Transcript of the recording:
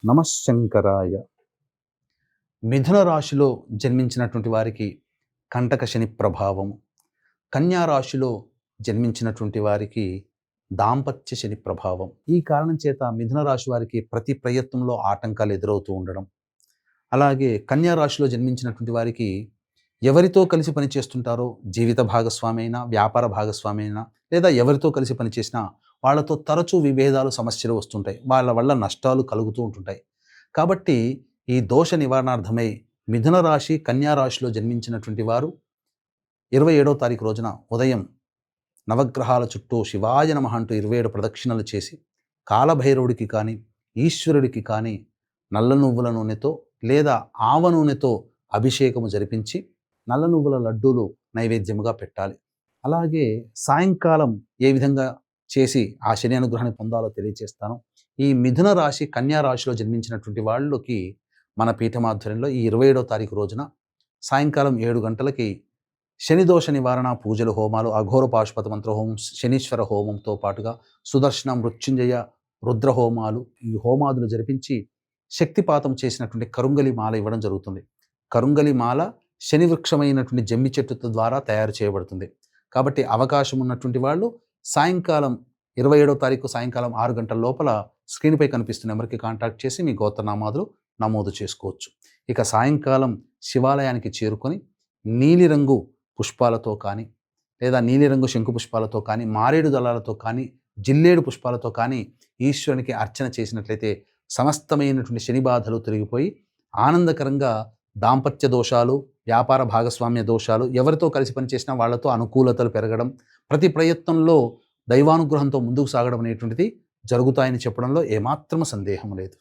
నమశంకరాయ. మిథున రాశిలో జన్మించినటువంటి వారికి కంటక శని ప్రభావం, కన్యా రాశిలో జన్మించినటువంటి వారికి దాంపత్య శని ప్రభావం. ఈ కారణం చేత మిథున రాశి వారికి ప్రతి ప్రయత్నంలో ఆటంకాలు ఎదురవుతూ ఉండడం, అలాగే కన్యా రాశిలో జన్మించినటువంటి వారికి ఎవరితో కలిసి పనిచేస్తుంటారో, జీవిత భాగస్వామి అయినా, వ్యాపార భాగస్వామి అయినా, లేదా ఎవరితో కలిసి పనిచేసినా వాళ్ళతో తరచూ విభేదాలు, సమస్యలు వస్తుంటాయి. వాళ్ళ వల్ల నష్టాలు కలుగుతూ ఉంటుంటాయి. కాబట్టి ఈ దోష నివారణార్థమై మిథున రాశి, కన్యా రాశిలో జన్మించినటువంటి వారు 27వ తారీఖు రోజున ఉదయం నవగ్రహాల చుట్టూ శివాయ నమః అంటూ 27 ప్రదక్షిణలు చేసి, కాలభైరవుడికి కానీ, ఈశ్వరుడికి కానీ నల్ల నువ్వుల నూనెతో లేదా ఆవ నూనెతో అభిషేకము జరిపించి నల్ల నువ్వుల లడ్డూలు నైవేద్యముగా పెట్టాలి. అలాగే సాయంకాలం ఏ విధంగా చేసి ఆ శని అనుగ్రహాన్ని పొందాలో తెలియజేస్తాను. ఈ మిథున రాశి, కన్యా రాశిలో జన్మించినటువంటి వాళ్ళకి మన పీఠమాధ్వర్యంలో ఈ 27వ తారీఖు రోజున సాయంకాలం 7 గంటలకి శని దోష నివారణ పూజలు, హోమాలు, అఘోర పాశుపత మంత్ర హోమం, శనీశ్వర హోమంతో పాటుగా సుదర్శన, మృత్యుంజయ, రుద్ర హోమాలు, ఈ హోమాదులు జరిపించి శక్తిపాతం చేసినటువంటి కరుంగలి మాల ఇవ్వడం జరుగుతుంది. కరుంగలి మాల శని వృక్షమైనటువంటి జమ్మి చెట్టు ద్వారా తయారు చేయబడుతుంది. కాబట్టి అవకాశం ఉన్నటువంటి వాళ్ళు సాయంకాలం 27వ తారీఖు సాయంకాలం 6 గంటల లోపల స్క్రీన్పై కనిపిస్తున్న నెంబర్కి కాంటాక్ట్ చేసి మీ గోత్రనామాదులు నమోదు చేసుకోవచ్చు. ఇక సాయంకాలం శివాలయానికి చేరుకొని నీలిరంగు పుష్పాలతో కానీ, లేదా నీలిరంగు శంకు పుష్పాలతో కానీ, మారేడు దళాలతో కానీ, జిల్లేడు పుష్పాలతో కానీ ఈశ్వరునికి అర్చన చేసినట్లయితే సమస్తమైనటువంటి శని బాధలు తొలగిపోయి ఆనందకరంగా దాంపత్య దోషాలు, వ్యాపార భాగస్వామ్య దోషాలు, ఎవరితో కలిసి పనిచేసినా వాళ్లతో అనుకూలతలు పెరగడం, ప్రతి ప్రయత్నంలో దైవానుగ్రహంతో ముందుకు సాగడం అనేటువంటిది జరుగుతాయని చెప్పడంలో ఏమాత్రం సందేహం లేదు.